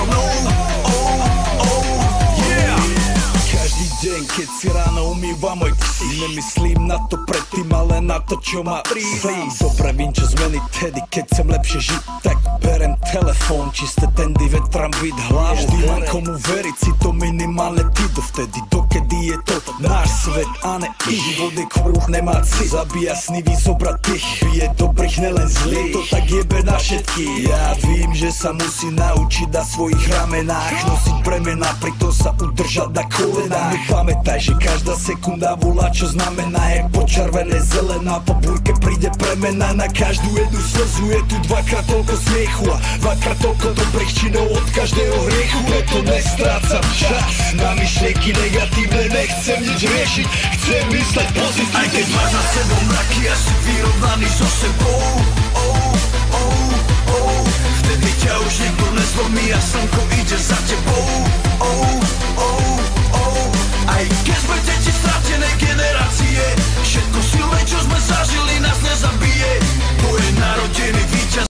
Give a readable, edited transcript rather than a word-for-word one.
mnou. Každý deň, keď si ráno umývam môj ksík, nemyslím na to predtým, ale na to, čo ma sám. Dobre vím, čo zmeniť tedy, keď chcem lepšie žiť, tak berem telefón, čisté tendy, vetram byt hlavu. Vždy mám komu veriť, si to minimálne ty dovtedy, dokedy je to náš svet a ne ich. Život je kruh, nemá cit, zabíja sny, vyzobrať tých, je dobrých, nelen zlých, to tak jebe na všetkých. Ja vím, že sa musí naučiť na svojich ramenách nosiť bremena, pritom sa udržať na kolenách. Pamätaj, že každá sekunda volá, čo znamená, jak počervené zelená, po búrke príde premena. Na každú jednu slzu je tu dvakrát toľko smiechu a dvakrát toľko dobrých činov od každého hriechu. Preto nestrácam čas na myšlienky negatívne, nechcem nič riešiť, chcem mysleť pozitívne. Aj keď máš za sebou mraky a si vyrovnaný so sebou, vtedy ťa už nikto nezlomí a slnko